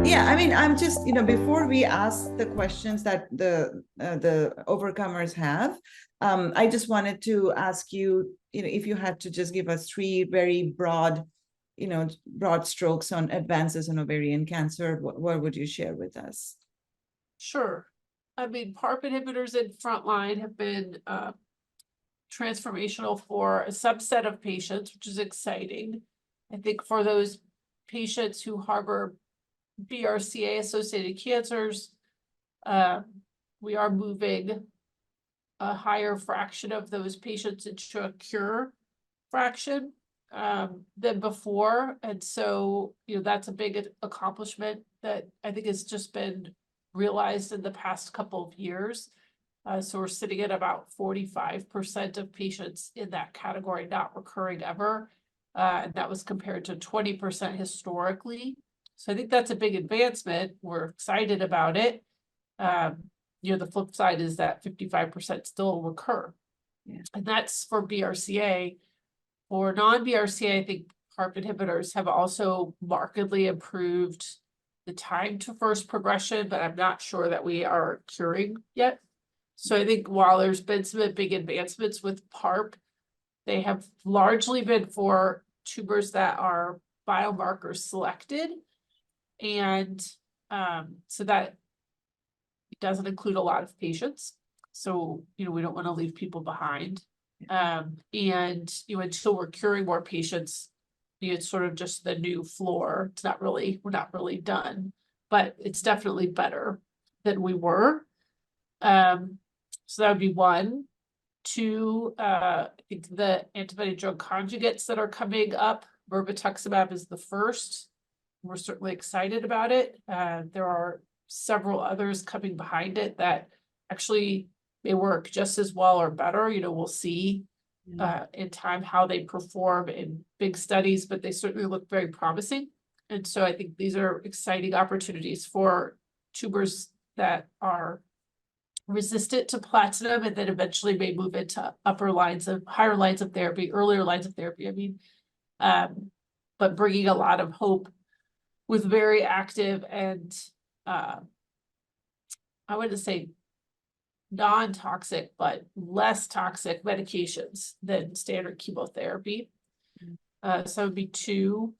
Yeah, I mean, I'm just, before we ask the questions that the overcomers have, I just wanted to ask you, if you had to just give us three very broad, broad strokes on advances in ovarian cancer, what would you share with us? Sure. I mean, PARP inhibitors in frontline have been transformational for a subset of patients, which is exciting. I think for those patients who harbor BRCA-associated cancers, we are moving a higher fraction of those patients into a cure fraction than before. And so, that's a big accomplishment that I think has just been realized in the past couple of years. So we're sitting at about 45% of patients in that category not recurring ever. And that was compared to 20% historically. So I think that's a big advancement. We're excited about it. The flip side is that 55% still recur. Yeah. And that's for BRCA. For non-BRCA, I think PARP inhibitors have also markedly improved the time to first progression, but I'm not sure that we are curing yet. So I think while there's been some big advancements with PARP, they have largely been for tumors that are biomarker selected. And so that doesn't include a lot of patients. So, we don't want to leave people behind. And, until we're curing more patients, it's sort of just the new floor. We're not really done, but it's definitely better than we were. So that would be one. Two, I think the antibody drug conjugates that are coming up, mirvetuximab is the first. We're certainly excited about it. There are several others coming behind it that actually may work just as well or better. We'll see in time how they perform in big studies, but they certainly look very promising. And so I think these are exciting opportunities for tumors that are resistant to platinum and then eventually may move into higher lines of therapy, earlier lines of therapy. I mean, but bringing a lot of hope with very active and I wouldn't say non-toxic, but less toxic medications than standard chemotherapy. So it would be two.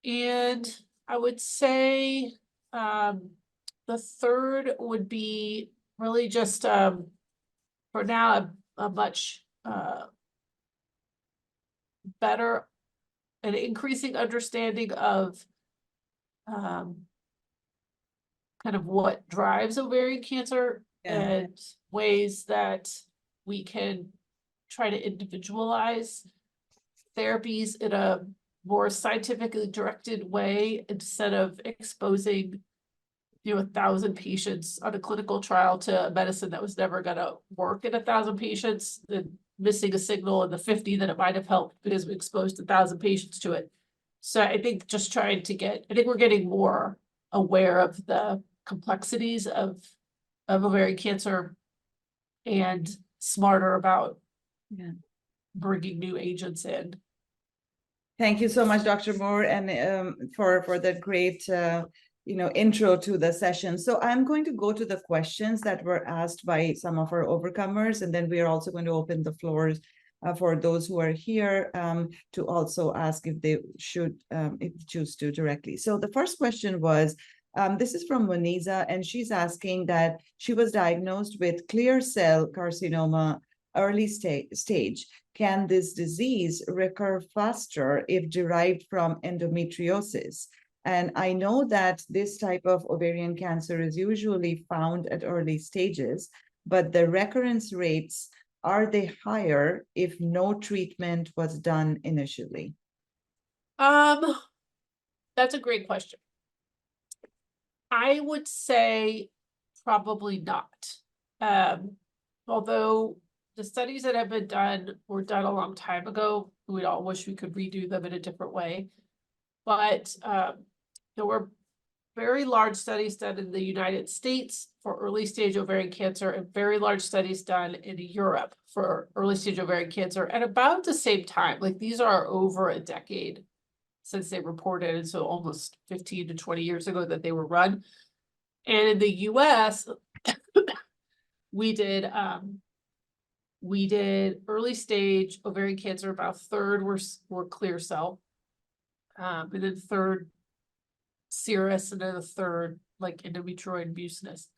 And I would say the third would be really just for now a much better and increasing understanding of kind of what drives ovarian cancer and ways that we can try to individualize therapies in a more scientifically directed way instead of exposing 1,000 patients on a clinical trial to a medicine that was never going to work in 1,000 patients and missing a signal in the 50 that it might have helped because we exposed 1,000 patients to it. So I think just trying to I think we're getting more aware of the complexities of ovarian cancer and smarter about bringing new agents in. Thank you so much, Dr. Moore, and for that great intro to the session. So I'm going to go to the questions that were asked by some of our overcomers, and then we are also going to open the floors for those who are here to also ask if they should choose to directly. So the first question was, this is from Moniza, and she's asking that she was diagnosed with clear cell carcinoma early stage. Can this disease recur faster if derived from endometriosis? And I know that this type of ovarian cancer is usually found at early stages, but the recurrence rates, are they higher if no treatment was done initially? That's a great question. I would say probably not. Although the studies that have been done were done a long time ago, we all wish we could redo them in a different way. But there were very large studies done in the United States for early stage ovarian cancer and very large studies done in Europe for early stage ovarian cancer at about the same time. Like these are over a decade since they reported, and so almost 15 to 20 years ago that they were run. And in the US, we did early stage ovarian cancer, about a third were clear cell. And then third serous, and then a third like endometrioid and mucinous.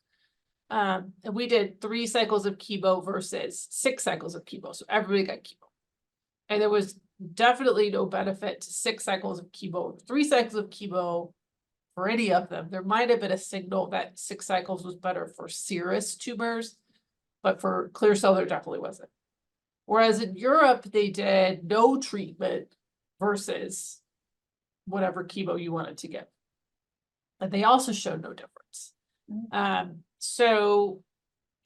And we did 3 cycles of chemo versus 6 cycles of chemo. So everybody got chemo. And there was definitely no benefit to 6 cycles of chemo, 3 cycles of chemo for any of them. There might have been a signal that 6 cycles was better for serous tumors, but for clear cell, there definitely wasn't. Whereas in Europe, they did no treatment versus whatever chemo you wanted to give. And they also showed no difference. So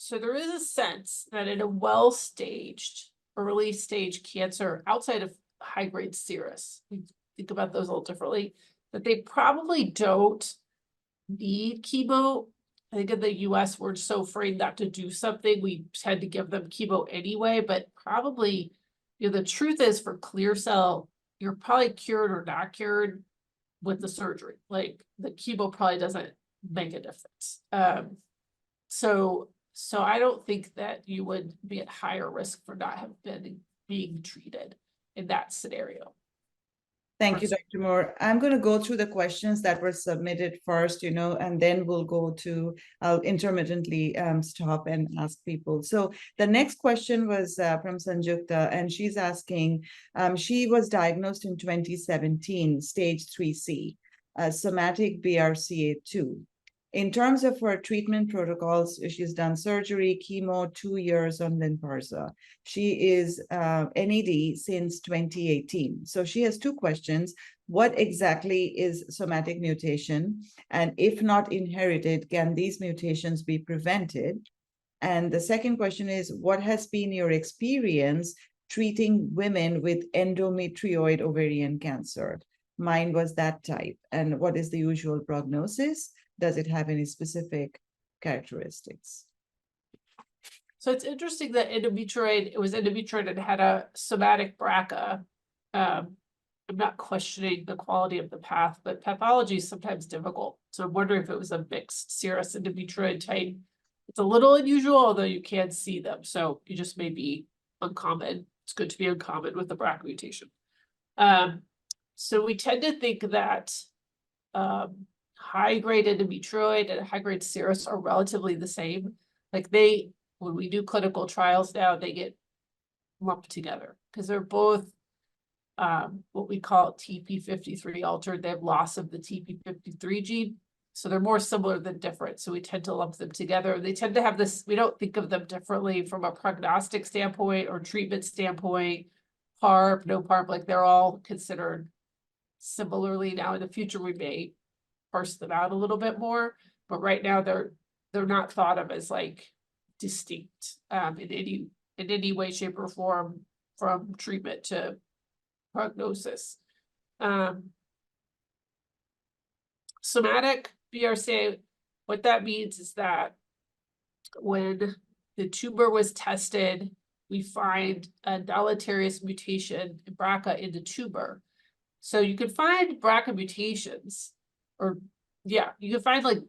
there is a sense that in a well-staged, early stage cancer outside of high-grade serous, we think about those a little differently, that they probably don't need chemo. I think in the US, we're so afraid not to do something, we tend to give them chemo anyway, but probably, the truth is for clear cell, you're probably cured or not cured with the surgery. Like the chemo probably doesn't make a difference. So I don't think that you would be at higher risk for not have been being treated in that scenario. Thank you, Dr. Moore. I'm going to go through the questions that were submitted first, and then we'll go to, I'll intermittently stop and ask people. So the next question was from Sanjukta, and she's asking, she was diagnosed in 2017, stage 3C, somatic BRCA2. In terms of her treatment protocols, she's done surgery, chemo, 2 years on Lynparza. She is NED since 2018. So she has 2 questions. What exactly is somatic mutation? And if not inherited, can these mutations be prevented? And the second question is, what has been your experience treating women with endometrioid ovarian cancer? Mine was that type. And what is the usual prognosis? Does it have any specific characteristics? So it's interesting that it was endometrioid and had a somatic BRCA. I'm not questioning the quality of the path, but pathology is sometimes difficult. So I'm wondering if it was a mixed serous endometrioid type. It's a little unusual, although you can see them. So you just may be uncommon. It's good to be uncommon with the BRCA mutation. So we tend to think that high-grade endometrioid and high-grade serous are relatively the same. Like when we do clinical trials now, they get lumped together because they're both what we call TP53 altered. They have loss of the TP53 gene. So they're more similar than different. So we tend to lump them together. They tend to have this, we don't think of them differently from a prognostic standpoint or treatment standpoint, PARP, no PARP, like they're all considered similarly. Now in the future, we may parse them out a little bit more, but right now they're not thought of as like distinct in any way, shape, or form from treatment to prognosis. Somatic BRCA, what that means is that when the tumor was tested, we find a deleterious mutation in BRCA in the tumor. So you can find BRCA mutations, or you can find like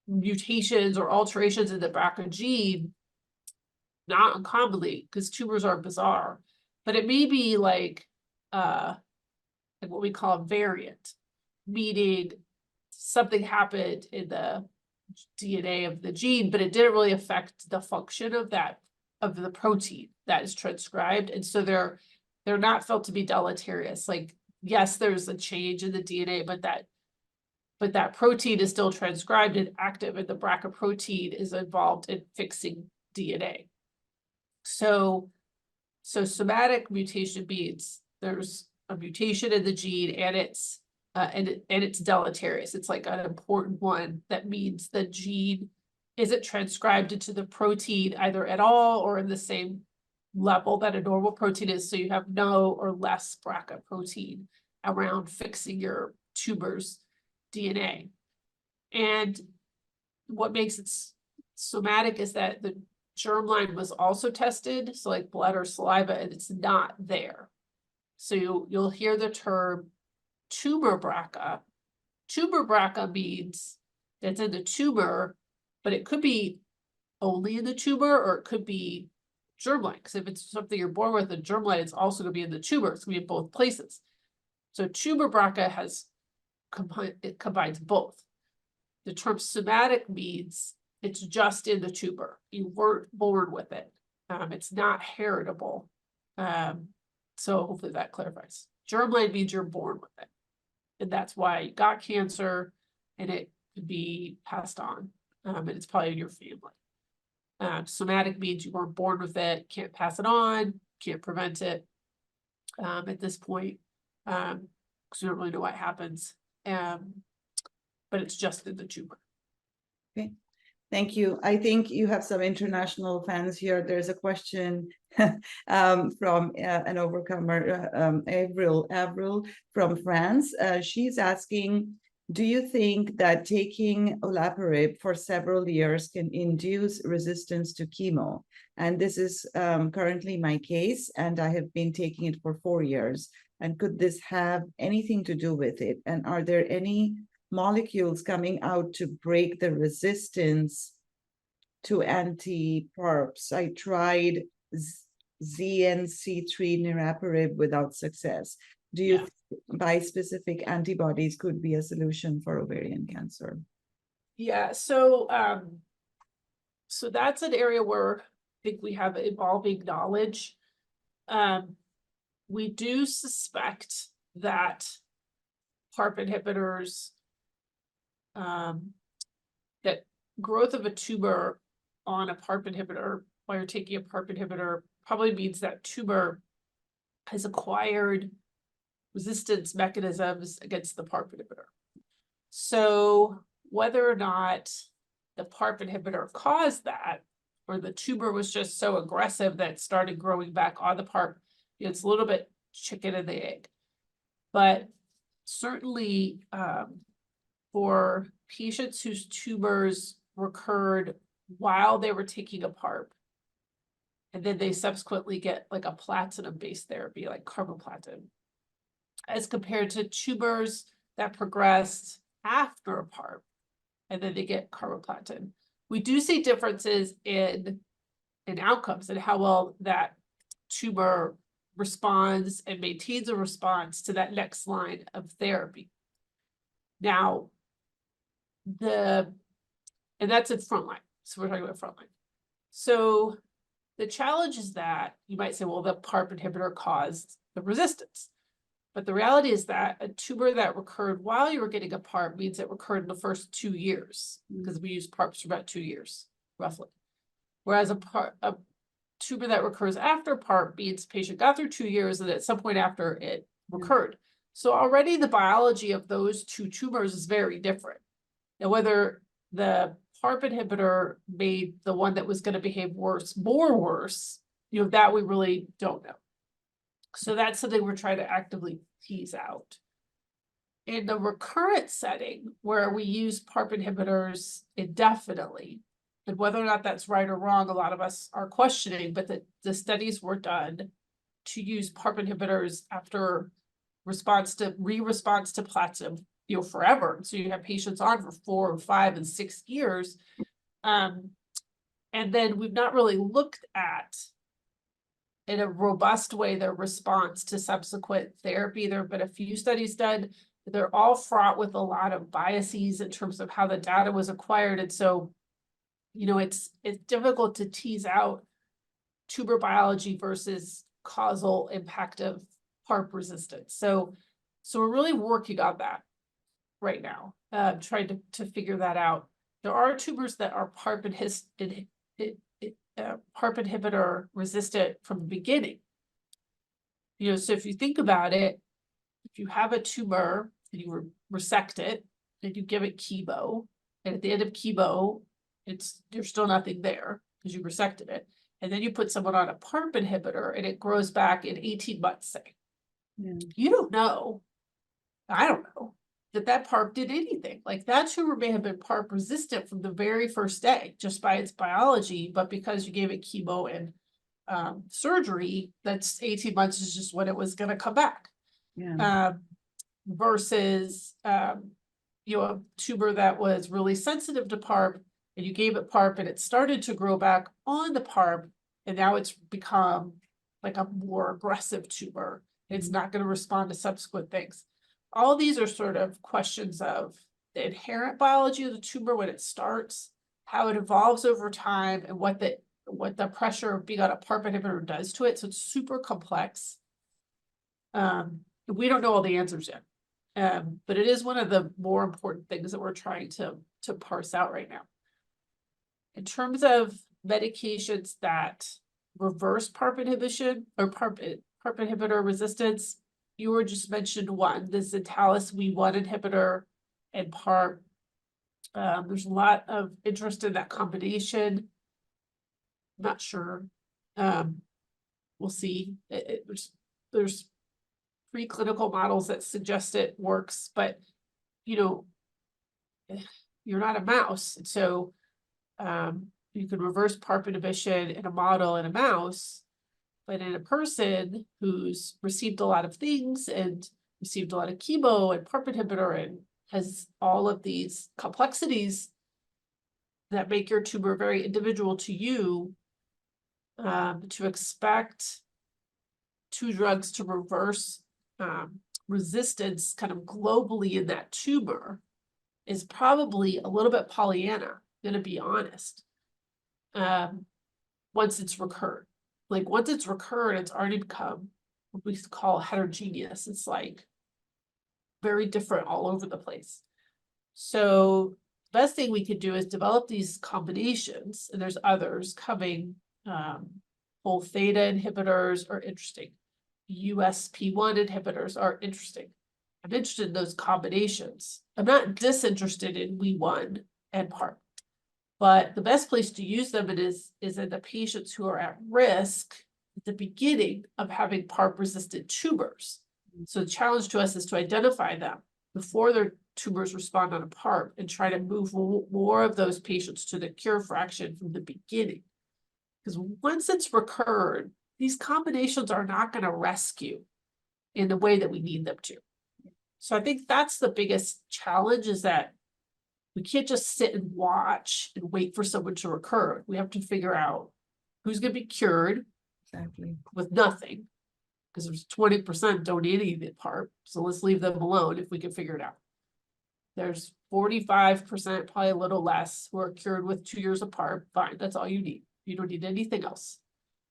mutations or alterations in the BRCA gene, not uncommonly, because tumors are bizarre, but it may be like what we call a variant, meaning something happened in the DNA of the gene, but it didn't really affect the function of the protein that is transcribed, and so they're not felt to be deleterious. Like, yes, there's a change in the DNA, but that protein is still transcribed and active, and the BRCA protein is involved in fixing DNA. So somatic mutation means there's a mutation in the gene, and it's deleterious. It's like an important one that means the gene isn't transcribed into the protein either at all or in the same level that a normal protein is. So you have no or less BRCA protein around fixing your tumor's DNA. And what makes it somatic is that the germline was also tested, so like blood or saliva, and it's not there. So you'll hear the term tumor BRCA. Tumor BRCA means that's in the tumor, but it could be only in the tumor, or it could be germline. Because if it's something you're born with, a germline, it's also going to be in the tumor. It's going to be in both places. So tumor BRCA it combines both. The term somatic means it's just in the tumor. You weren't born with it. It's not heritable. So hopefully that clarifies. Germline means you're born with it. And that's why you got cancer, and it could be passed on. And it's probably in your family. Somatic means you weren't born with it, can't pass it on, can't prevent it at this point, because we don't really know what happens. But it's just in the tumor. Okay, thank you. I think you have some international fans here. There's a question from an overcomer, Avril from France. She's asking, do you think that taking olaparib for several years can induce resistance to chemo? And this is currently my case, and I have been taking it for 4 years. And could this have anything to do with it? And are there any molecules coming out to break the resistance to anti-PARPs? I tried ZNC3 niraparib without success. Do you think bispecific antibodies could be a solution for ovarian cancer? Yeah, so so that's an area where I think we have evolving knowledge. We do suspect that PARP inhibitors, that growth of a tumor on a PARP inhibitor while you're taking a PARP inhibitor probably means that tumor has acquired resistance mechanisms against the PARP inhibitor. So whether or not the PARP inhibitor caused that, or the tumor was just so aggressive that it started growing back on the PARP, it's a little bit chicken and the egg. But certainly for patients whose tumors recurred while they were taking a PARP, and then they subsequently get like a platinum-based therapy, like carboplatin, as compared to tumors that progressed after a PARP, and then they get carboplatin. We do see differences in outcomes and how well that tumor responds and maintains a response to that next line of therapy. Now, and that's in frontline. So we're talking about frontline. So the challenge is that you might say, well, the PARP inhibitor caused the resistance. But the reality is that a tumor that recurred while you were getting a PARP means it recurred in the first 2 years, because we use PARPs for about 2 years, roughly. Whereas a tumor that recurs after PARP means the patient got through 2 years and at some point after it recurred. So already the biology of those two tumors is very different. Now, whether the PARP inhibitor made the one that was going to behave worse more worse, that we really don't know. So that's something we're trying to actively tease out. In the recurrent setting, where we use PARP inhibitors indefinitely, and whether or not that's right or wrong, a lot of us are questioning, but the studies were done to use PARP inhibitors after response to platinum, forever. So you have patients on for 4, 5, and 6 years. And then we've not really looked at, in a robust way, their response to subsequent therapy. There have been a few studies done, but they're all fraught with a lot of biases in terms of how the data was acquired. And so, it's difficult to tease out tumor biology versus causal impact of PARP resistance. So we're really working on that right now, trying to figure that out. There are tumors that are PARP inhibitor resistant from the beginning. So if you think about it, if you have a tumor and you resect it and you give it chemo, and at the end of chemo, there's still nothing there because you resected it, and then you put someone on a PARP inhibitor and it grows back in 18 months, say. You don't know, I don't know, that PARP did anything. Like, that tumor may have been PARP resistant from the very first day, just by its biology, but because you gave it chemo and surgery, that's 18 months is just when it was going to come back. versus, you know, a tumor that was really sensitive to PARP, and you gave it PARP and it started to grow back on the PARP, and now it's become like a more aggressive tumor. It's not going to respond to subsequent things. All these are sort of questions of the inherent biology of the tumor when it starts, how it evolves over time, and what the pressure of being on a PARP inhibitor does to it. So it's super complex. We don't know all the answers yet. But it is one of the more important things that we're trying to parse out right now. In terms of medications that reverse PARP inhibition or PARP inhibitor resistance, you were just mentioned one, the Zentalis WEE1 inhibitor and PARP. There's a lot of interest in that combination. Not sure. We'll see. There's preclinical models that suggest it works, but you know, you're not a mouse. So you can reverse PARP inhibition in a model in a mouse, but in a person who's received a lot of things and received a lot of chemo and PARP inhibitor and has all of these complexities that make your tumor very individual to you, to expect two drugs to reverse resistance kind of globally in that tumor is probably a little bit Pollyanna, gonna be honest. Once it's recurred. Like once it's recurred, it's already become what we call heterogeneous. It's like very different all over the place. So the best thing we could do is develop these combinations, and there's others coming. Whole theta inhibitors are interesting. USP1 inhibitors are interesting. I'm interested in those combinations. I'm not disinterested in WEE1 and PARP, but the best place to use them is in the patients who are at risk at the beginning of having PARP-resistant tumors. So the challenge to us is to identify them before their tumors respond on a PARP and try to move more of those patients to the cure fraction from the beginning. Because once it's recurred, these combinations are not going to rescue in the way that we need them to. So I think that's the biggest challenge, is that we can't just sit and watch and wait for someone to recur. We have to figure out who's going to be cured with nothing, because there's 20% don't need any of the PARP. So let's leave them alone if we can figure it out. There's 45%, probably a little less, who are cured with 2 years of PARP. Fine, that's all you need. You don't need anything else.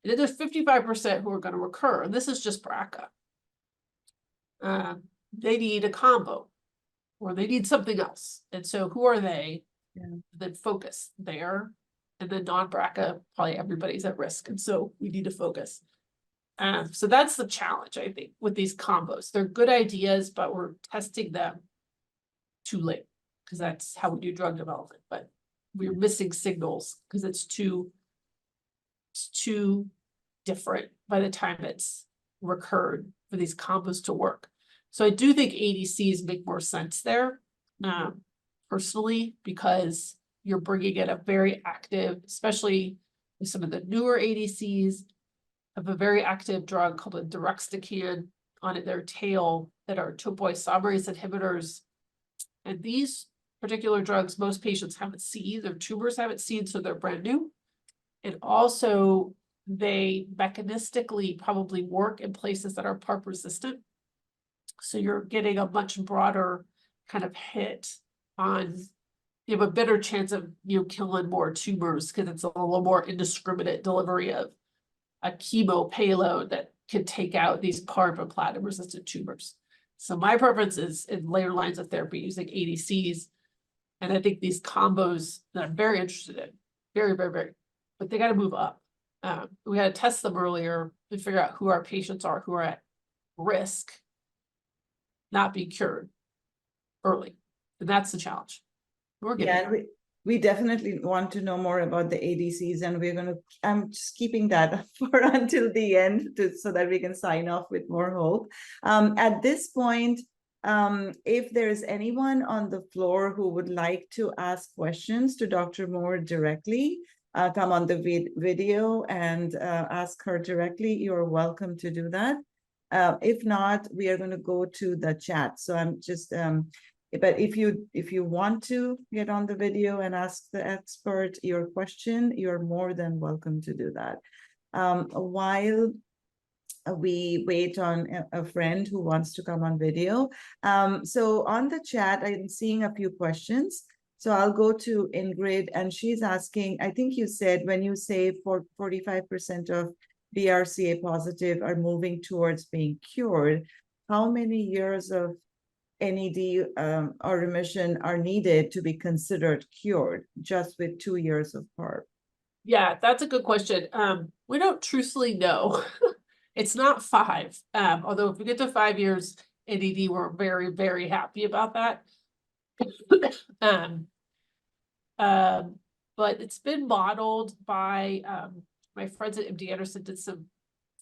And then there's 55% who are going to recur, and this is just BRCA. They need a combo, or they need something else. And so who are they? Then focus there. And then non-BRCA, probably everybody's at risk. And so we need to focus. So that's the challenge, I think, with these combos. They're good ideas, but we're testing them too late, because that's how we do drug development. But we're missing signals because it's too different by the time it's recurred for these combos to work. So I do think ADCs make more sense there, personally, because you're bringing in a very active, especially with some of the newer ADCs, of a very active drug called a deruxtecan on their tail that are topoisomerase inhibitors. And these particular drugs, most patients haven't seen, their tumors haven't seen, so they're brand new. And also they mechanistically probably work in places that are PARP resistant. So you're getting a much broader kind of hit on, you have a better chance of, you know, killing more tumors, because it's a little more indiscriminate delivery of a chemo payload that can take out these PARP and platinum resistant tumors. So my preference is in later lines of therapy using ADCs. And I think these combos that I'm very interested in, very, very, very, but they got to move up. We had to test them earlier to figure out who our patients are, who are at risk, not being cured early. And that's the challenge. We're getting there. We definitely want to know more about the ADCs, and I'm just keeping that for until the end so that we can sign off with more hope. At this point, if there's anyone on the floor who would like to ask questions to Dr. Moore directly, come on the video and ask her directly, you're welcome to do that. If not, we are going to go to the chat. So I'm just, but if you want to get on the video and ask the expert your question, you're more than welcome to do that. While we wait on a friend who wants to come on video. So on the chat, I'm seeing a few questions. So I'll go to Ingrid, and she's asking, I think you said when you say 45% of BRCA positive are moving towards being cured, how many years of NED or remission are needed to be considered cured just with 2 years of PARP? Yeah, that's a good question. We don't truthfully know. It's not 5. Although if we get to 5 years NED, we're very, very happy about that. But it's been modeled by my friends at MD Anderson did some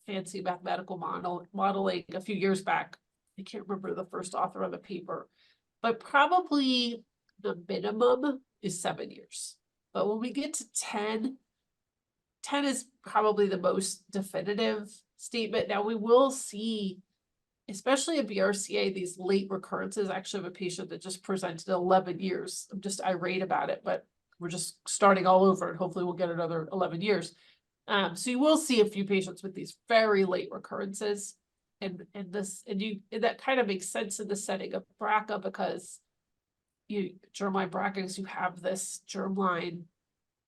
fancy mathematical modeling a few years back. I can't remember the first author of the paper, but probably the minimum is 7 years. But when we get to 10 is probably the most definitive statement. Now we will see, especially in BRCA, these late recurrences. I actually have a patient that just presented 11 years. I'm just irate about it, but we're just starting all over and hopefully we'll get another 11 years. So you will see a few patients with these very late recurrences. And that kind of makes sense in the setting of BRCA because germline BRCAs, you have this germline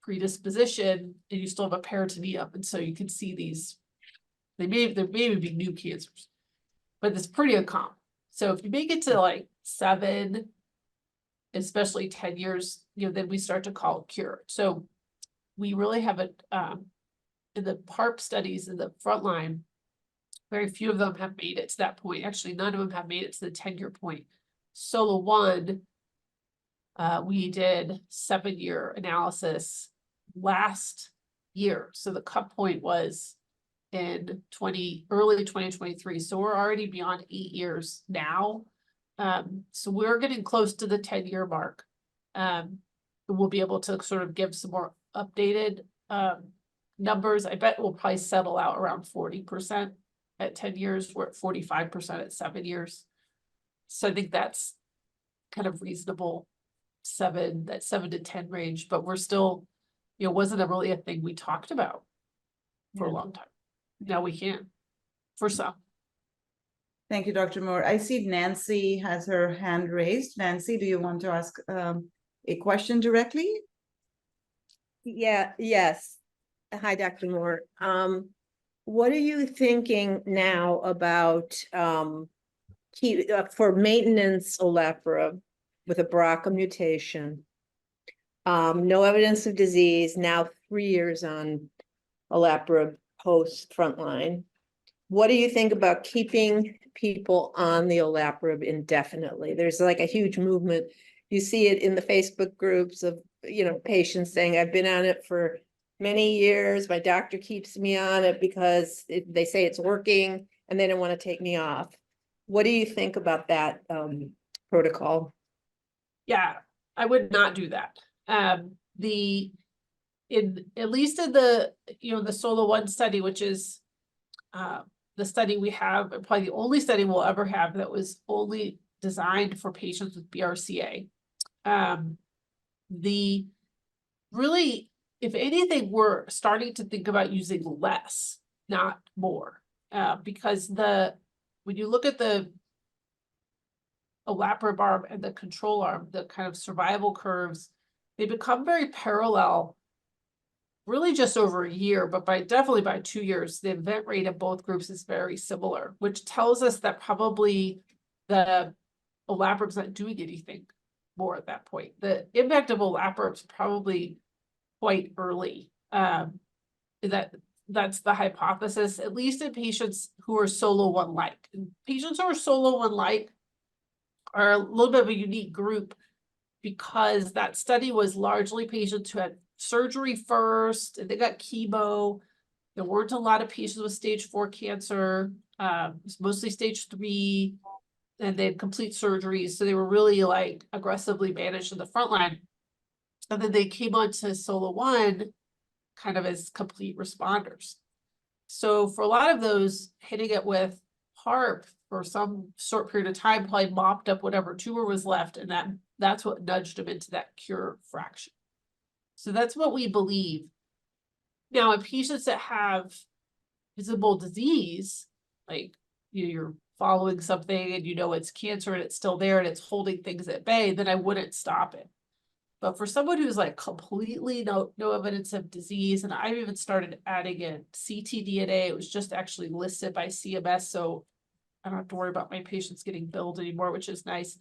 predisposition and you still have a peritoneum. And so you can see these, there may be new cancers, but it's pretty uncommon. So if you make it to like 7, especially 10 years, then we start to call it cured. So we really have it in the PARP studies in the frontline, very few of them have made it to that point. Actually, none of them have made it to the 10-year point. Solo 1, we did 7-year analysis last year. So the cut point was in early 2023. So we're already beyond 8 years now. So we're getting close to the 10-year mark. We'll be able to sort of give some more updated numbers. I bet we'll probably settle out around 40% at 10 years. We're at 45% at 7 years. So I think that's kind of reasonable, that 7 to 10 range, but we're still, wasn't really a thing we talked about for a long time. Now we can, for some. Thank you, Dr. Moore. I see Nancy has her hand raised. Nancy, do you want to ask a question directly? Yes. Hi, Dr. Moore. What are you thinking now about for maintenance olaparib with a BRCA mutation? No evidence of disease, now 3 years on olaparib post frontline. What do you think about keeping people on the olaparib indefinitely? There's like a huge movement. You see it in the Facebook groups of, patients saying, I've been on it for many years. My doctor keeps me on it because they say it's working and they don't want to take me off. What do you think about that protocol? Yeah, I would not do that. At least in the, the Solo 1 study, which is the study we have, probably the only study we'll ever have that was only designed for patients with BRCA. Really, if anything, we're starting to think about using less, not more, because when you look at the olaparib arm and the control arm, the kind of survival curves, they become very parallel, really just over a year, but definitely by 2 years, the event rate of both groups is very similar, which tells us that probably the olaparib's not doing anything more at that point. The impact of olaparib's probably quite early. That's the hypothesis, at least in patients who are Solo 1-like. Patients who are Solo 1-like are a little bit of a unique group because that study was largely patients who had surgery first, and they got chemo. There weren't a lot of patients with stage 4 cancer. It was mostly stage 3, and they had complete surgeries. So they were really like aggressively managed in the front line. And then they came on to Solo 1 kind of as complete responders. So for a lot of those, hitting it with PARP for some short period of time probably mopped up whatever tumor was left, and that's what nudged him into that cure fraction. So that's what we believe. Now, in patients that have visible disease, like you're following something and you know it's cancer and it's still there and it's holding things at bay, then I wouldn't stop it. But for someone who's like completely no evidence of disease, and I've even started adding in ctDNA, it was just actually listed by CMS, so I don't have to worry about my patients getting billed anymore, which is nice.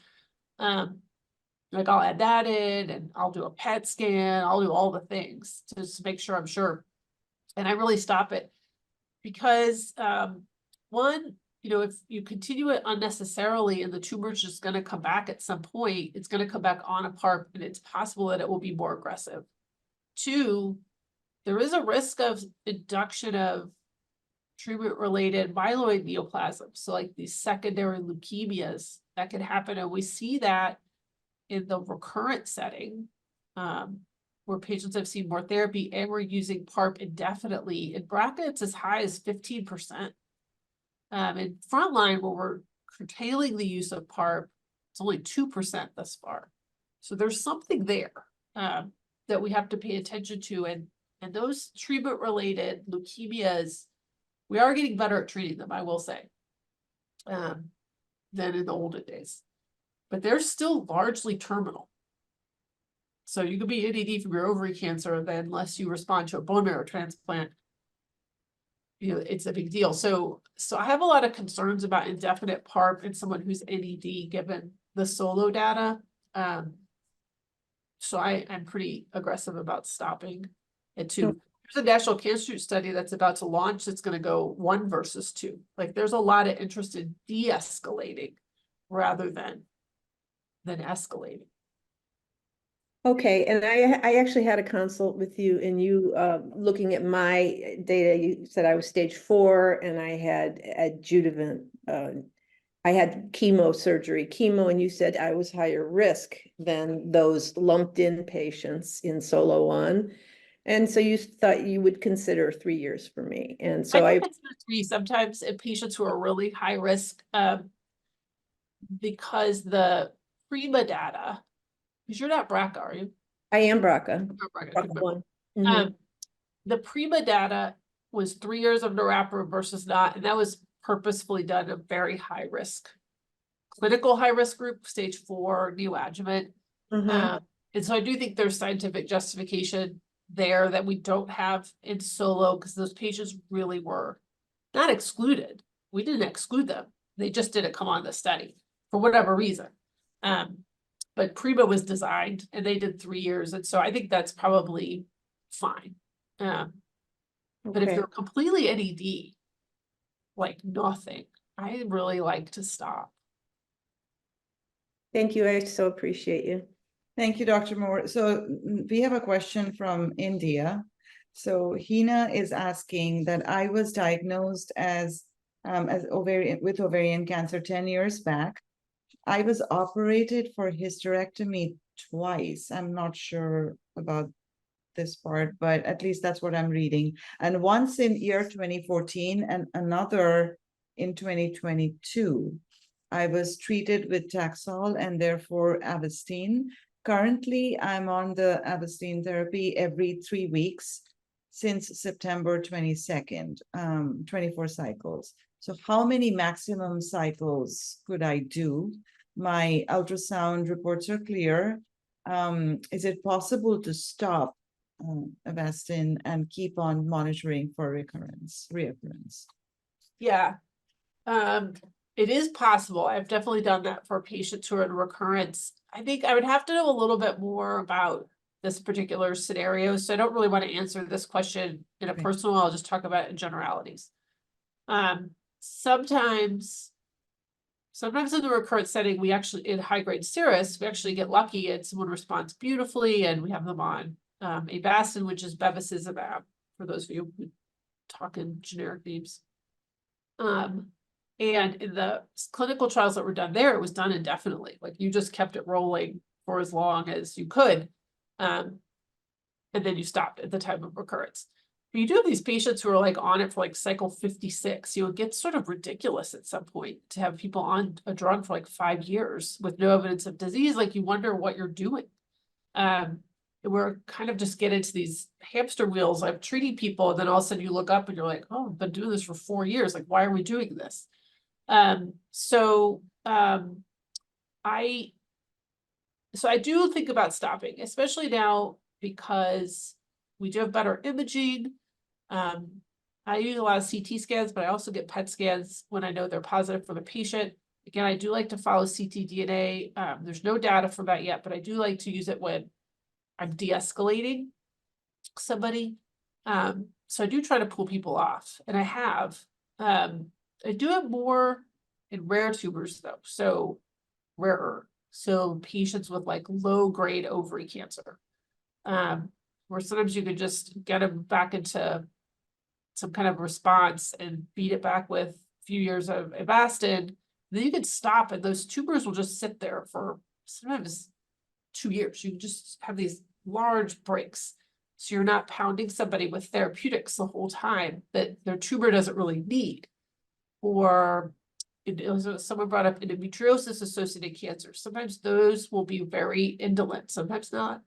Like I'll add that in, and I'll do a PET scan, I'll do all the things to just make sure I'm sure. And I really stop it because one, you know, if you continue it unnecessarily and the tumor's just going to come back at some point, it's going to come back on a PARP, and it's possible that it will be more aggressive. Two, there is a risk of induction of treatment-related myeloid neoplasms. So like these secondary leukemias that can happen. And we see that in the recurrent setting, where patients have seen more therapy and we're using PARP indefinitely. In BRCA, it's as high as 15%. In frontline, where we're curtailing the use of PARP, it's only 2% thus far. So there's something there that we have to pay attention to. And those treatment-related leukemias, we are getting better at treating them, I will say, than in the olden days. But they're still largely terminal. So you could be NED from your ovary cancer, then unless you respond to a bone marrow transplant, you know, it's a big deal. So I have a lot of concerns about indefinite PARP in someone who's NED given the solo data. So I'm pretty aggressive about stopping it too. There's a National Cancer Institute study that's about to launch that's going to go 1 versus 2. Like there's a lot of interest in de-escalating rather than escalating. Okay, and I actually had a consult with you, and you looking at my data, you said I was stage 4 and I had adjuvant, I had chemo, and you said I was higher risk than those lumped in patients in Solo 1. And so you thought you would consider 3 years for me. And so I consider 3 sometimes in patients who are really high risk, because the PRIMA data, because you're not BRCA, are you? I am BRCA. You're BRCA, BRCA 1. The PRIMA data was 3 years of niraparib versus not, and that was purposefully done a very high risk, clinical high risk group, stage 4 neoadjuvant. And so I do think there's scientific justification there that we don't have in Solo, because those patients really were not excluded. We didn't exclude them. They just didn't come on the study for whatever reason. But PRIMA was designed and they did 3 years. And so I think that's probably fine. But if they're completely NED, like nothing, I really like to stop. Thank you. I so appreciate you. Thank you, Dr. Moore. So we have a question from India. So Hina is asking that I was diagnosed as with ovarian cancer 10 years back. I was operated for hysterectomy twice. I'm not sure about this part, but at least that's what I'm reading. And once in year 2014 and another in 2022. I was treated with Taxol and therefore Avastin. Currently, I'm on the Avastin therapy every 3 weeks since September 22nd, 24 cycles. So how many maximum cycles could I do? My ultrasound reports are clear. Is it possible to stop Avastin and keep on monitoring for reoccurrence? Yeah, it is possible. I've definitely done that for patients who are in recurrence. I think I would have to know a little bit more about this particular scenario. So I don't really want to answer this question in a personal, I'll just talk about it in generalities. Sometimes in the recurrent setting, we actually, in high-grade serous, we actually get lucky and someone responds beautifully and we have them on Avastin, which is bevacizumab, for those of you who talk in generic names. And in the clinical trials that were done there, it was done indefinitely. Like you just kept it rolling for as long as you could. And then you stopped at the time of recurrence. But you do have these patients who are like on it for like cycle 56, it gets sort of ridiculous at some point to have people on a drug for like 5 years with no evidence of disease. Like you wonder what you're doing. We're kind of just get into these hamster wheels of treating people, and then all of a sudden you look up and you're like, oh, I've been doing this for 4 years. Like, why are we doing this? So I do think about stopping, especially now because we do have better imaging. I use a lot of CT scans, but I also get PET scans when I know they're positive for the patient. Again, I do like to follow ctDNA. There's no data for that yet, but I do like to use it when I'm de-escalating somebody. So I do try to pull people off, and I have. I do have more in rare tumors though, so rarer. So patients with like low grade ovary cancer, where sometimes you could just get them back into some kind of response and beat it back with a few years of Avastin. Then you could stop, and those tumors will just sit there for sometimes 2 years. You can just have these large breaks. So you're not pounding somebody with therapeutics the whole time that their tumor doesn't really need. Or someone brought up endometriosis associated cancer. Sometimes those will be very indolent, sometimes not,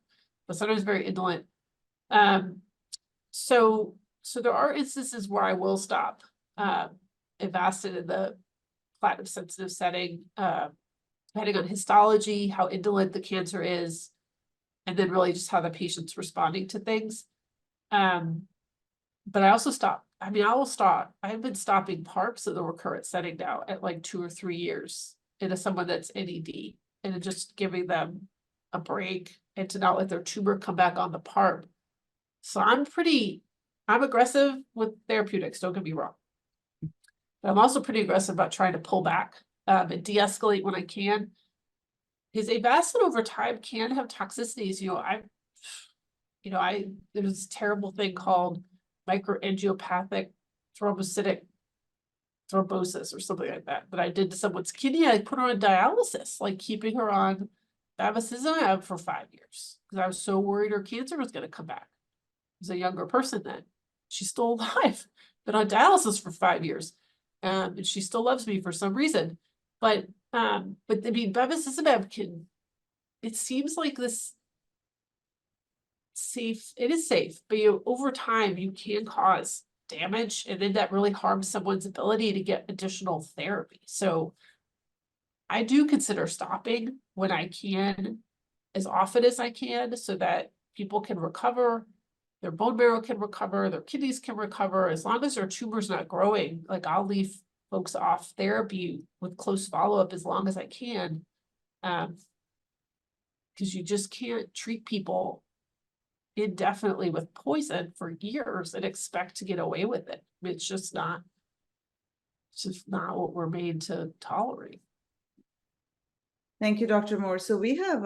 but sometimes very indolent. So there are instances where I will stop Avastin in the platinum sensitive setting, depending on histology, how indolent the cancer is, and then really just how the patient's responding to things. But I also stop. I mean, I will stop. I've been stopping PARPs in the recurrent setting now at like 2 or 3 years into someone that's NED, and just giving them a break and to not let their tumor come back on the PARP. So I'm aggressive with therapeutics, don't get me wrong. But I'm also pretty aggressive about trying to pull back and de-escalate when I can. Because Avastin over time can have toxicities. There's this terrible thing called microangiopathic thrombocytic thrombosis or something like that I did to someone's kidney. I put her on dialysis, like keeping her on bevacizumab for 5 years because I was so worried her cancer was going to come back. I was a younger person then. She's still alive, been on dialysis for 5 years, and she still loves me for some reason. But I mean, bevacizumab it seems like this safe, it is safe, but over time you can cause damage, and then that really harms someone's ability to get additional therapy. So I do consider stopping when I can, as often as I can, so that people can recover, their bone marrow can recover, their kidneys can recover, as long as their tumor's not growing. Like I'll leave folks off therapy with close follow-up as long as I can. Because you just can't treat people indefinitely with poison for years and expect to get away with it. It's just not what we're made to tolerate. Thank you, Dr. Moore. So we have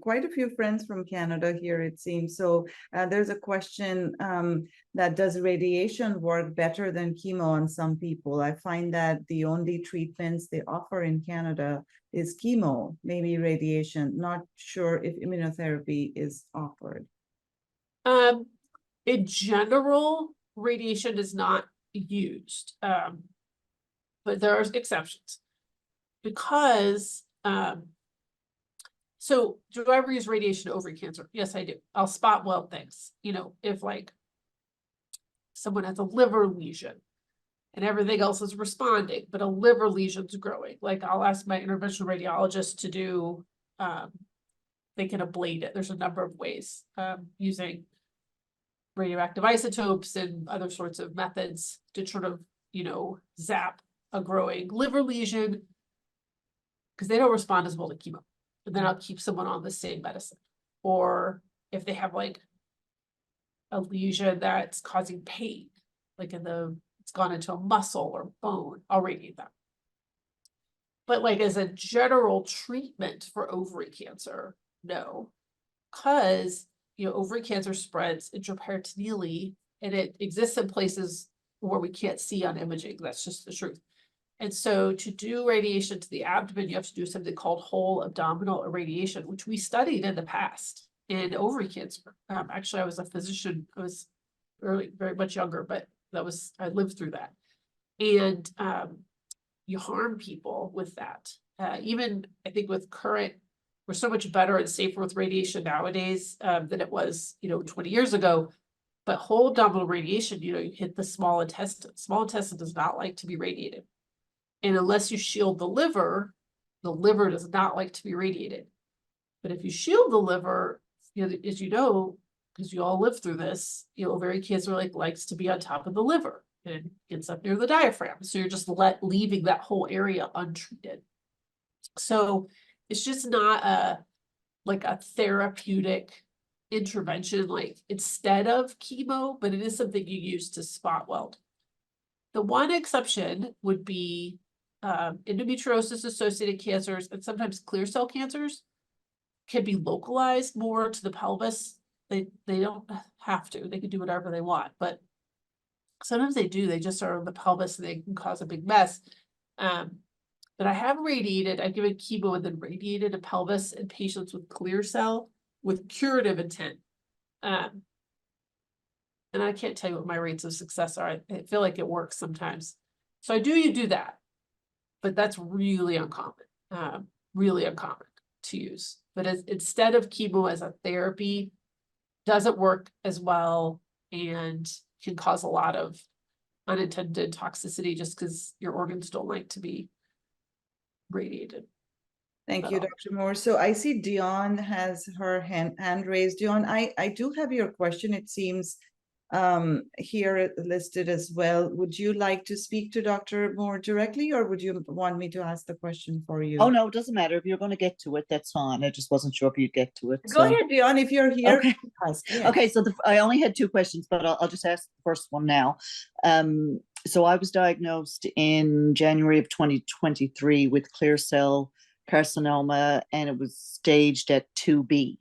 quite a few friends from Canada here, it seems. So there's a question that does radiation work better than chemo on some people? I find that the only treatments they offer in Canada is chemo, maybe radiation. Not sure if immunotherapy is offered. In general, radiation is not used, but there are exceptions. Because, so do I ever use radiation to ovary cancer? Yes, I do. I'll spot weld things. If like someone has a liver lesion and everything else is responding, but a liver lesion's growing, like I'll ask my interventional radiologist to do, they can ablate it. There's a number of ways, using radioactive isotopes and other sorts of methods to sort of, zap a growing liver lesion, because they don't respond as well to chemo. But then I'll keep someone on the same medicine. Or if they have like a lesion that's causing pain, like it's gone into a muscle or bone, I'll radiate them. But like as a general treatment for ovary cancer, no, because ovary cancer spreads intraperitoneally, and it exists in places where we can't see on imaging. That's just the truth. And so to do radiation to the abdomen, you have to do something called whole abdominal irradiation, which we studied in the past in ovary cancer. Actually, I was a physician. I was early, very much younger, but I lived through that. And you harm people with that. Even I think with current, we're so much better and safer with radiation nowadays than it was, 20 years ago. But whole abdominal radiation, you hit the small intestine. Small intestine does not like to be radiated. And unless you shield the liver does not like to be radiated. But if you shield the liver, as you know, because you all lived through this, ovarian cancer likes to be on top of the liver and gets up near the diaphragm. So you're just leaving that whole area untreated. So it's just not a therapeutic intervention, instead of chemo, but it is something you use to spot weld. The one exception would be endometriosis associated cancers, and sometimes clear cell cancers can be localized more to the pelvis. They don't have to, they can do whatever they want, but sometimes they do, they just are in the pelvis and they can cause a big mess. But I have radiated, I've given chemo and then radiated a pelvis in patients with clear cell with curative intent. And I can't tell you what my rates of success are. I feel like it works sometimes. So you do that, but that's really uncommon to use. But instead of chemo as a therapy, doesn't work as well and can cause a lot of unintended toxicity just because your organs don't like to be radiated. Thank you, Dr. Moore. So I see Dion has her hand raised. Dion, I do have your question. It seems here listed as well. Would you like to speak to Dr. Moore directly, or would you want me to ask the question for you? Oh, no, it doesn't matter. If you're going to get to it, that's fine. I just wasn't sure if you'd get to it. Go ahead, Dion, if you're here. Okay. Yeah. Okay, so I only had two questions, but I'll just ask the first one now. So I was diagnosed in January of 2023 with clear cell carcinoma, and it was staged at 2B.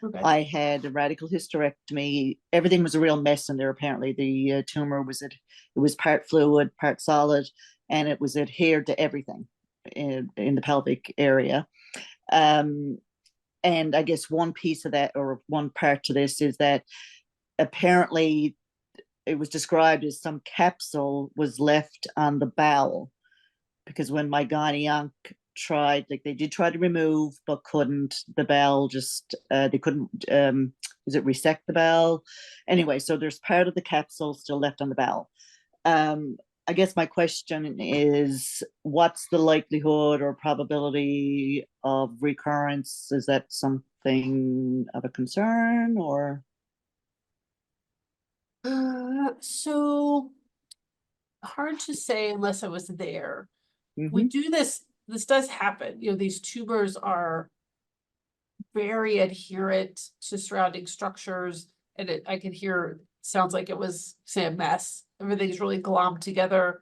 Okay. I had a radical hysterectomy. Everything was a real mess in there. Apparently, the tumor it was part fluid, part solid, and it was adhered to everything in the pelvic area. And I guess one piece of that, or one part to this, is that apparently it was described as some capsule was left on the bowel, because when my gynae tried, they did try to remove, but couldn't. The bowel just, they couldn't, was it resect the bowel? Anyway, so there's part of the capsule still left on the bowel. I guess my question is, what's the likelihood or probability of recurrence? Is that something of a concern, or? So hard to say unless I was there. Mm-hmm. We do this does happen. These tumors are very adherent to surrounding structures, and I can hear, sounds like it was, say, a mess. Everything's really glommed together.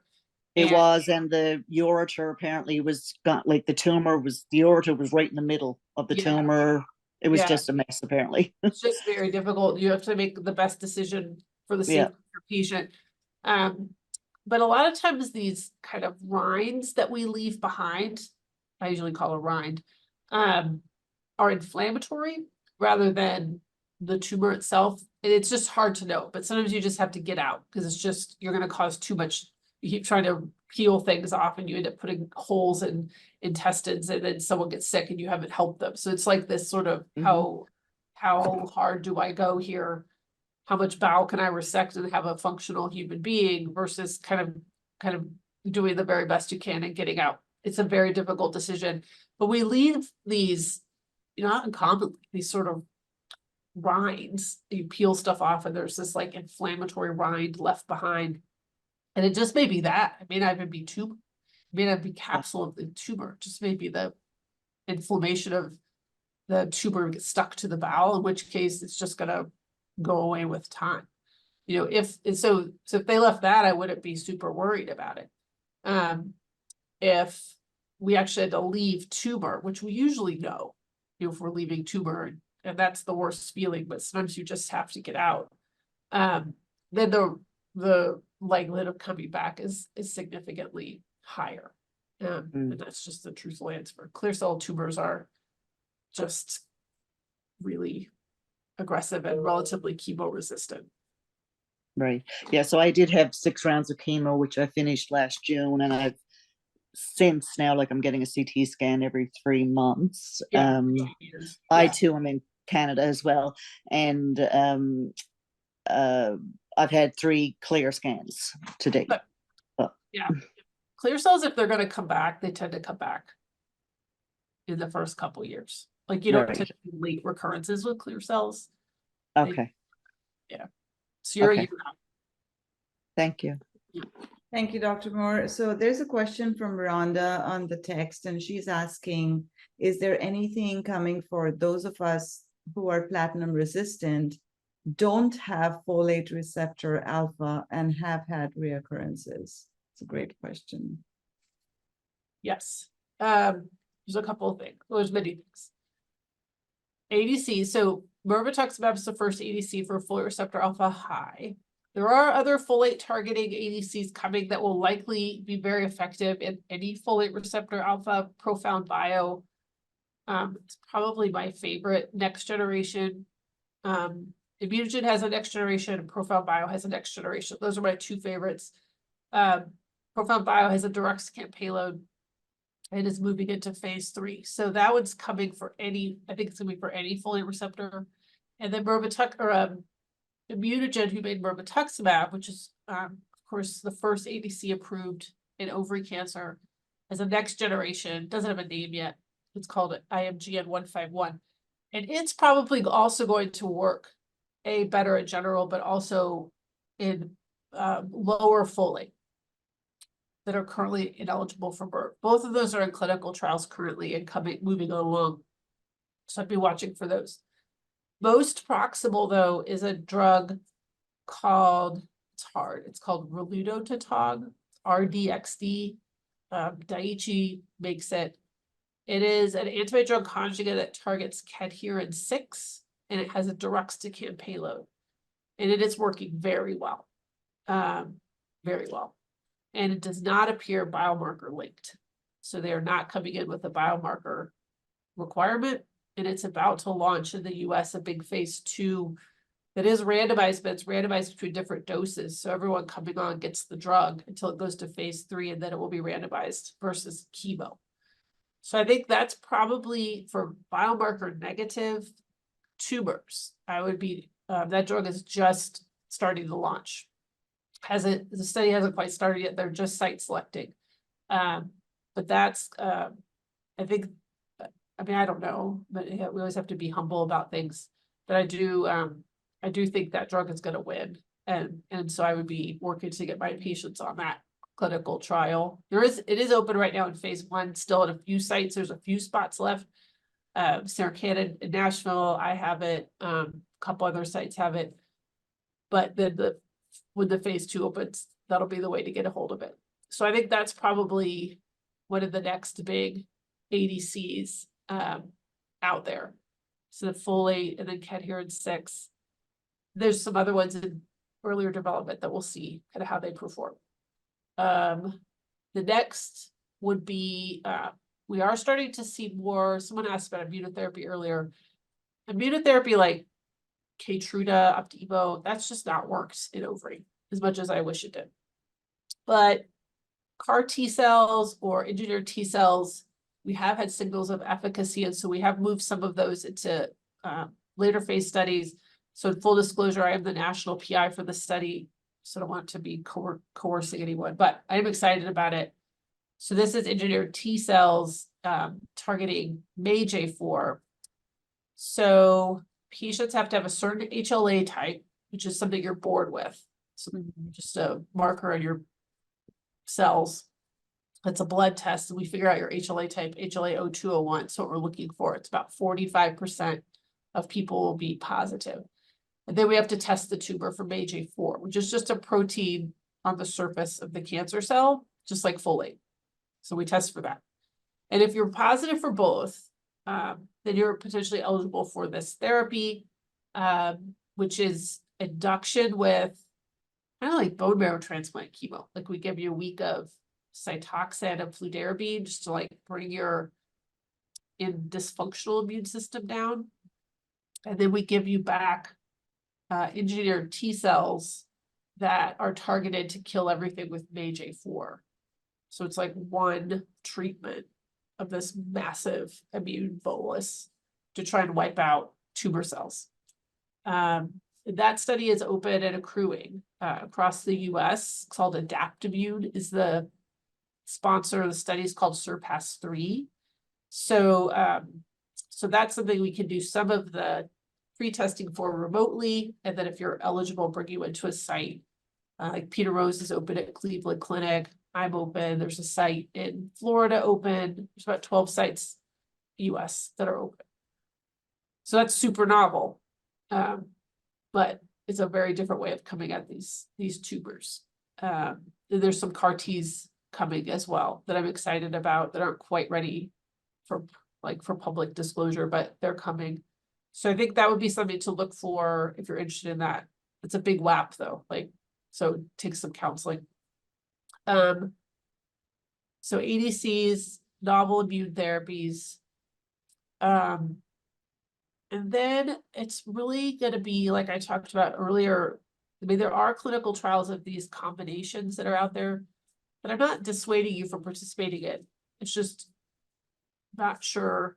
It was, and the ureter apparently was got, the ureter was right in the middle of the tumor. It was just a mess, apparently. It's just very difficult. You have to make the best decision for the safety of your patient. But a lot of times these kind of rinds that we leave behind, I usually call a rind, are inflammatory rather than the tumor itself. And it's just hard to know, but sometimes you just have to get out because it's just, you're going to cause too much. You keep trying to peel things off and you end up putting holes in intestines, and then someone gets sick and you haven't helped them. So it's like this sort of, how hard do I go here? How much bowel can I resect and have a functional human being versus kind of doing the very best you can and getting out. It's a very difficult decision, but we leave these, not uncommonly, these sort of rinds. You peel stuff off and there's this inflammatory rind left behind. And it just may be that. It may not even be tumor. It may not be capsule of the tumor. It just may be the inflammation of the tumor gets stuck to the bowel, in which case it's just gonna go away with time. If they left that, I wouldn't be super worried about it. If we actually had to leave tumor, which we usually know, if we're leaving tumor, and that's the worst feeling, but sometimes you just have to get out. Then the likelihood of coming back is significantly higher. And that's just the truthful answer. Clear cell tumors are just really aggressive and relatively chemo resistant. Right. Yeah. So I did have 6 rounds of chemo, which I finished last June, and I've since now, like, I'm getting a CT scan every 3 months. Yeah. I Yeah. too am in Canada as well, and I've had 3 clear scans to date. But- But Yeah. Clear cells, if they're gonna come back, they tend to come back in the first couple years. Like you don't Right. tend to see late recurrences with clear cells. okay, So you're a Okay. year out. thank you. Thank you, Dr. Moore. So there's a question from Rhonda on the text, and she's asking, is there anything coming for those of us who are platinum resistant, don't have folate receptor alpha, and have had reoccurrences? It's a great question. Yes. There's a couple of things. Well, there's many things. ADC, so mirvetuximab is the first ADC for folate receptor alpha high. There are other folate targeting ADCs coming that will likely be very effective in any folate receptor alpha. Profound Bio, it's probably my favorite next generation. Immunogen has a next generation, and Profound Bio has a next generation. Those are my 2 favorites. Profound Bio has a deruxtecan payload and is moving into phase 3. So that one's coming for any, I think it's gonna be for any folate receptor. And then Immunogen, who made mirvetuximab, which is of course the first ADC approved in ovary cancer, as a next generation, doesn't have a name yet. It's called IMGN 151. And it's probably also going to work better in general, but also in lower folate that are currently ineligible for birth. Both of those are in clinical trials currently and moving along. So I'd be watching for those. Most proximal, though, is a drug called, it's hard, it's called Relutotog, RDXD. Daiichi makes it. It is an antibody-drug conjugate that targets cadherin 6, and it has a deruxtecan payload. And it is working very well. Very well. And it does not appear biomarker linked. So they are not coming in with a biomarker requirement. And it's about to launch in the US a big phase 2 that is randomized, but it's randomized between different doses. So everyone coming on gets the drug until it goes to phase 3, and then it will be randomized versus chemo. So I think that's probably for biomarker negative tumors. I would be, that drug is just starting to launch. The study hasn't quite started yet. They're just site selecting. But that's, I think, I mean, I don't know, but we always have to be humble about things. But I do think that drug is going to win. And so I would be working to get my patients on that clinical trial. It is open right now in phase 1, still at a few sites. There's a few spots left. Sarah Cannon in Nashville, I have it. A couple other sites have it. But then when the phase 2 opens, that'll be the way to get a hold of it. So I think that's probably one of the next big ADCs out there. So the folate and then cadherin 6. There's some other ones in earlier development that we'll see kind of how they perform. The next would be, we are starting to see more, someone asked about immunotherapy earlier. Immunotherapy like Keytruda, Opdivo, that's just not worked in ovary as much as I wish it did. But CAR T cells or engineered T cells, we have had signals of efficacy, and so we have moved some of those into later phase studies. So in full disclosure, I am the national PI for the study, so I don't want to be coercing anyone, but I am excited about it. So this is engineered T cells targeting MAGE-A4. So patients have to have a certain HLA type, which is something you're bored with. So just a marker on your cells. It's a blood test, and we figure out your HLA type, HLA-O201. So what we're looking for, it's about 45% of people will be positive. And then we have to test the tumor for MAGE-A4, which is just a protein on the surface of the cancer cell, just like folate. So we test for that. And if you're positive for both, then you're potentially eligible for this therapy, which is induction with kind of like bone marrow transplant chemo. Like we give you a week of Cytoxan and fludarabine just to like bring your dysfunctional immune system down. And then we give you back engineered T cells that are targeted to kill everything with MAGE-A4. So it's like one treatment of this massive immune bolus to try and wipe out tumor cells. That study is open and accruing across the US. It's called Adaptimmune is the sponsor. The study is called Surpass-3. So, so that's something we can do some of the pre-testing for remotely. And then if you're eligible, bring you into a site. Like Peter Rose is open at Cleveland Clinic. I'm open. There's a site in Florida open. There's about 12 sites US that are open. So that's super novel. But it's a very different way of coming at these tumors. There's some CAR Ts coming as well that I'm excited about that aren't quite ready for public disclosure, but they're coming. So I think that would be something to look for if you're interested in that. It's a big WAP though, so it takes some counseling. So ADCs, novel immune therapies, and then it's really going to be, like I talked about earlier, I mean, there are clinical trials of these combinations that are out there, but I'm not dissuading you from participating in. It's just not sure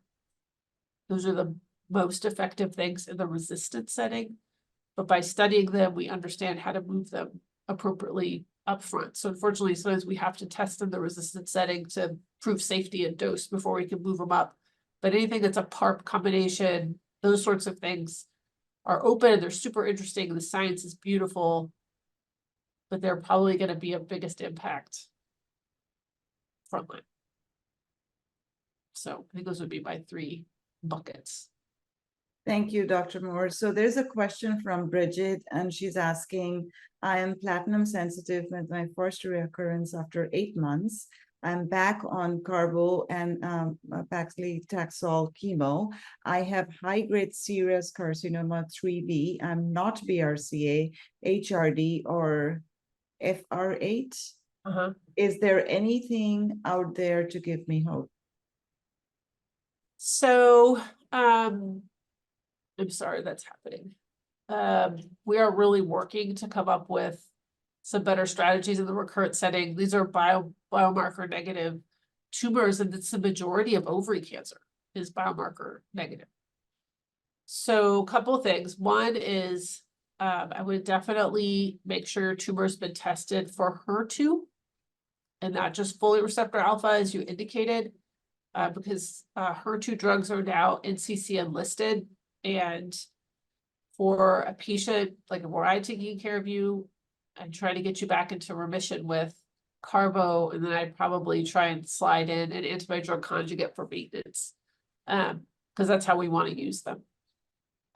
those are the most effective things in the resistant setting. But by studying them, we understand how to move them appropriately upfront. So unfortunately, sometimes we have to test in the resistant setting to prove safety and dose before we can move them up. But anything that's a PARP combination, those sorts of things are open. They're super interesting. The science is beautiful, but they're probably going to be of biggest impact frontline. So I think those would be my 3 buckets. Thank you, Dr. Moore. So there's a question from Bridget, and she's asking, I am platinum sensitive with my first reoccurrence after 8 months. I'm back on carbo and paclitaxel chemo. I have high-grade serous carcinoma 3B. I'm not BRCA, HRD, or FR8. Is there anything out there to give me hope? So, I'm sorry that's happening. We are really working to come up with some better strategies in the recurrent setting. These are biomarker negative tumors, and it's the majority of ovary cancer is biomarker negative. So a couple of things. One is I would definitely make sure your tumor's been tested for HER2 and not just folate receptor alpha as you indicated, because HER2 drugs are now NCCN listed. And for a patient, like where I'm taking care of you and try to get you back into remission with carbo, and then I'd probably try and slide in an antibody drug conjugate for maintenance, because that's how we want to use them.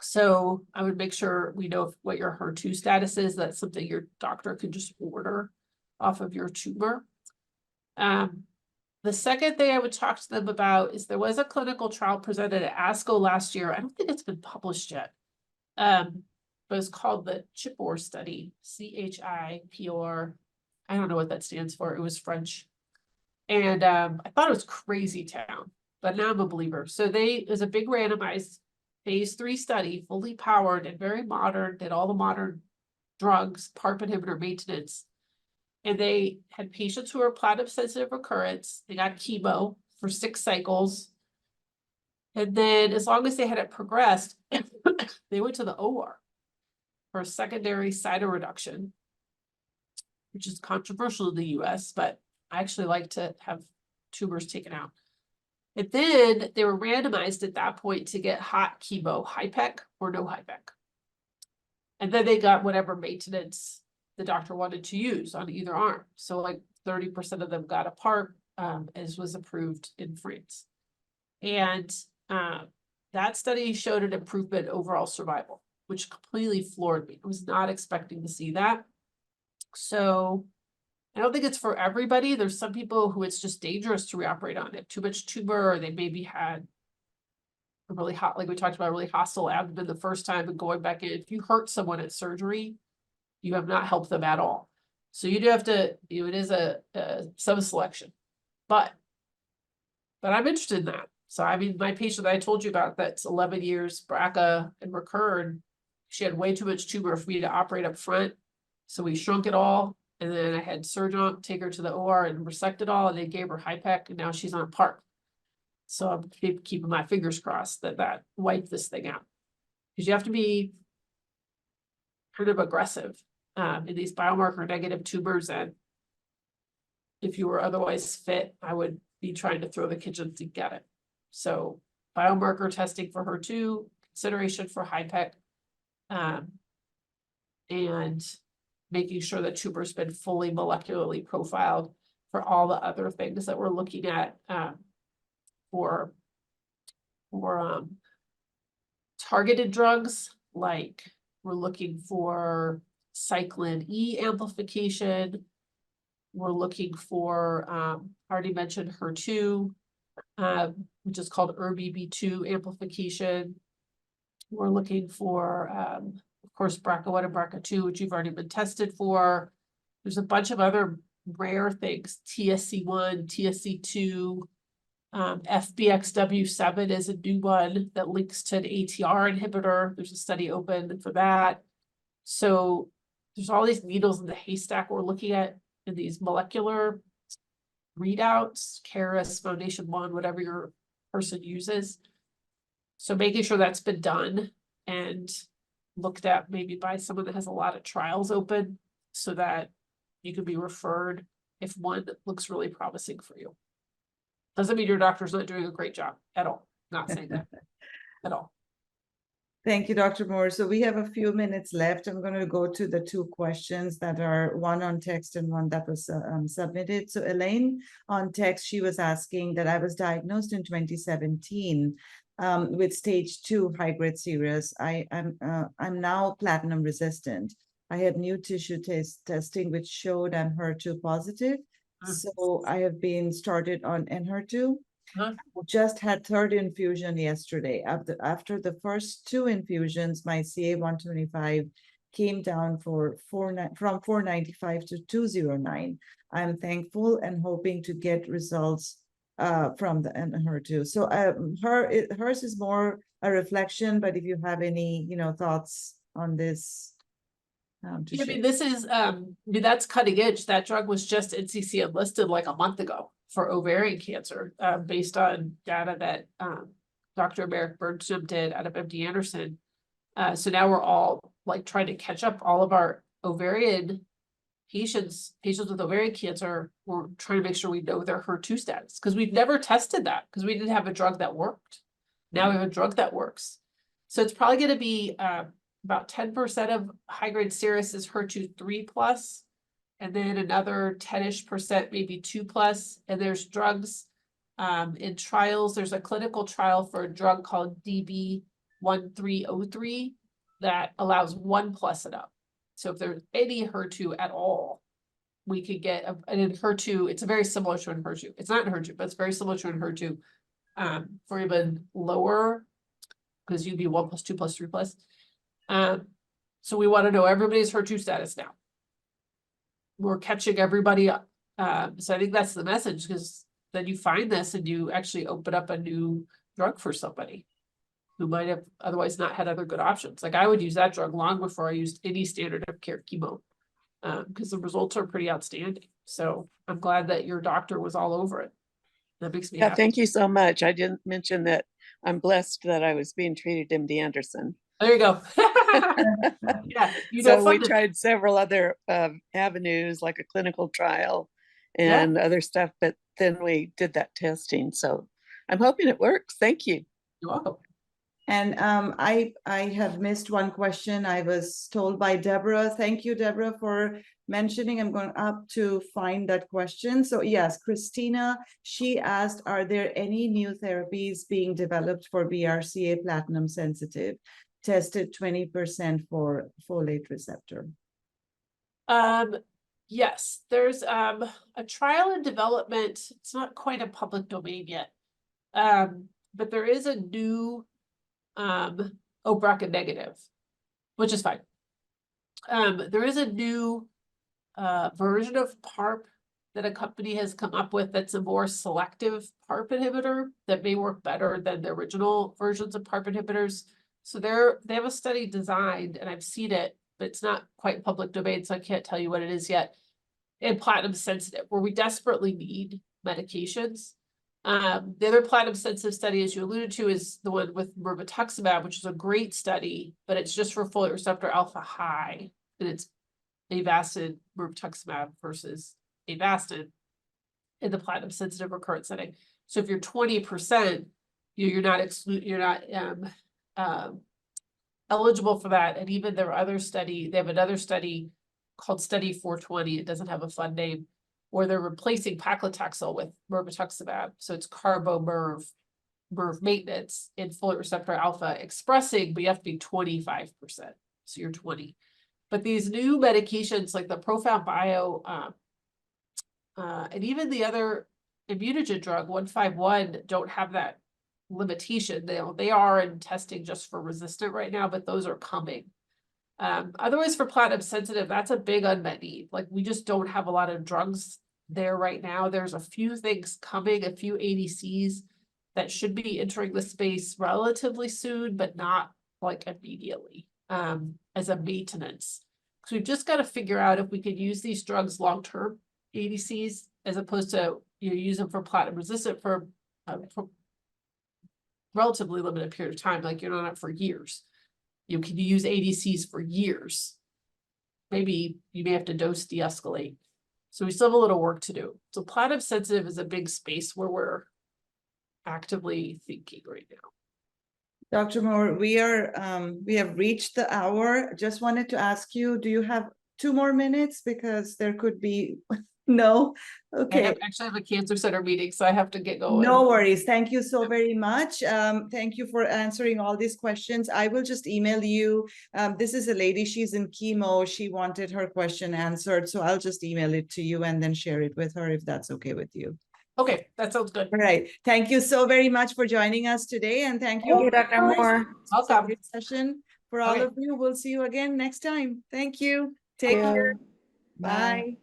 So I would make sure we know what your HER2 status is. That's something your doctor can just order off of your tumor. The second thing I would talk to them about is there was a clinical trial presented at ASCO last year. I don't think it's been published yet. But it's called the CHIPOR study, CHIPOR. I don't know what that stands for. It was French. And I thought it was crazy town, but now I'm a believer. So it was a big randomized phase 3 study, fully powered and very modern, did all the modern drugs, PARP inhibitor maintenance. And they had patients who were platinum sensitive recurrence. They got chemo for 6 cycles. And then as long as they hadn't progressed, they went to the OR for secondary cytoreduction, which is controversial in the US, but I actually like to have tumors taken out. And then they were randomized at that point to get hot chemo, HIPEC or no HIPEC. And then they got whatever maintenance the doctor wanted to use on either arm. So like 30% of them got a PARP, as was approved in France. And that study showed an improvement in overall survival, which completely floored me. I was not expecting to see that. So I don't think it's for everybody. There's some people who it's just dangerous to reoperate on. They have too much tumor, or they maybe had a really hot, like we talked about, really hostile abdomen the first time and going back in. If you hurt someone at surgery, you have not helped them at all. So you do have to, it is a some selection, but I'm interested in that. So I mean, my patient that I told you about, that's 11 years BRCA and recurred, she had way too much tumor for me to operate up front. So we shrunk it all, and then I had surgeon take her to the OR and resect it all, and they gave her HIPEC, and now she's on a PARP. So I'm keeping my fingers crossed that that wiped this thing out. Because you have to be kind of aggressive in these biomarker negative tumors, and if you were otherwise fit, I would be trying to throw the kitchen sink at it. So biomarker testing for HER2, consideration for HIPEC, and making sure the tumor's been fully molecularly profiled for all the other things that we're looking at for targeted drugs, like we're looking for cyclin E amplification. We're looking for, already mentioned HER2, which is called ERBB2 amplification. We're looking for, of course, BRCA1 and BRCA2, which you've already been tested for. There's a bunch of other rare things, TSC1, TSC2, FBXW7 is a new one that links to an ATR inhibitor. There's a study open for that. So there's all these needles in the haystack we're looking at in these molecular readouts, KRAS, Foundation One, whatever your person uses. So making sure that's been done and looked at maybe by someone that has a lot of trials open so that you can be referred if one looks really promising for you. Doesn't mean your doctor's not doing a great job at all. Not saying that at all. Thank you, Dr. Moore. So we have a few minutes left. I'm going to go to the two questions that are one on text and one that was submitted. So Elaine on text, she was asking that I was diagnosed in 2017 with stage 2 high-grade serous. I'm now platinum resistant. I had new tissue testing, which showed I'm HER2 positive. So I have been started on Enhertu. Just had third infusion yesterday. After the first 2 infusions, my CA 125 came down from 495 to 209. I'm thankful and hoping to get results from the Enhertu. So hers is more a reflection, but if you have any thoughts on this. I mean, this is, that's cutting edge. That drug was just NCCN enlisted like a month ago for ovarian cancer, based on data that Dr. Merrick Bernstrom did out of MD Anderson. So now we're all like trying to catch up all of our ovarian patients with ovarian cancer. We're trying to make sure we know their HER2 status because we've never tested that because we didn't have a drug that worked. Now we have a drug that works. So it's probably going to be about 10% of high-grade serous is HER2 3+, and then another 10-ish%, maybe 2+. And there's drugs in trials. There's a clinical trial for a drug called DB1303 that allows 1+ and up. So if there's any HER2 at all, we could get and in HER2, it's very similar to an HER2. It's not an HER2, but it's very similar to an HER2 for even lower, because you'd be 1+, 2+, 3+. So we want to know everybody's HER2 status now. We're catching everybody up. So I think that's the message, because then you find this and you actually open up a new drug for somebody who might have otherwise not had other good options. Like I would use that drug long before I used any standard of care chemo, because the results are pretty outstanding. So I'm glad that your doctor was all over it. That makes me happy. Thank you so much. I didn't mention that I'm blessed that I was being treated MD Anderson. There you go. Yeah, so we tried several other avenues like a clinical trial and other stuff, but then we did that testing. So I'm hoping it works. Thank you. You're welcome. And I have missed one question. I was told by Deborah. Thank you, Deborah, for mentioning. I'm going up to find that question. So yes, Christina, she asked, are there any new therapies being developed for BRCA platinum sensitive? Tested 20% for folate receptor. Yes, there's a trial in development. It's not quite a public domain yet. But there is a new BRCA negative, which is fine. There is a new version of PARP that a company has come up with that's a more selective PARP inhibitor that may work better than the original versions of PARP inhibitors. So they have a study designed, and I've seen it, but it's not quite public domain, so I can't tell you what it is yet. And platinum sensitive, where we desperately need medications. The other platinum sensitive study, as you alluded to, is the one with mirvetuximab, which is a great study, but it's just for folate receptor alpha high, and it's Avastin mirvetuximab versus Avastin in the platinum sensitive recurrent setting. So if you're 20%, you're not eligible for that. And even their other study, they have another study called Study 420. It doesn't have a fun name, where they're replacing paclitaxel with mirvetuximab. So it's merv maintenance in folate receptor alpha expressing, but you have to be 25%. So you're 20. But these new medications like the Profound Bio and even the other immunogen drug 151 don't have that limitation. They are in testing just for resistant right now, but those are coming. Otherwise for platinum sensitive, that's a big unmet need. Like we just don't have a lot of drugs there right now. There's a few things coming, a few ADCs that should be entering the space relatively soon, but not like immediately, as a maintenance. So we've just got to figure out if we could use these drugs long-term ADCs, as opposed to use them for platinum resistant for relatively limited period of time, like you're not on it for years. You can use ADCs for years. Maybe you may have to dose de-escalate. So we still have a little work to do. So platinum sensitive is a big space where we're actively thinking right now. Dr. Moore, we have reached the hour. Just wanted to ask you, do you have 2 more minutes? Because there could be, no? Okay. I actually have a cancer center meeting, so I have to get going. No worries. Thank you so very much. Thank you for answering all these questions. I will just email you. This is a lady, she's in chemo. She wanted her question answered. So I'll just email it to you and then share it with her if that's okay with you. Okay, that sounds good. All right. Thank you so very much for joining us today. And thank you, Dr. Moore. Welcome. Session for all Okay. of you. We'll see you again next time. Thank you. Take care. Bye.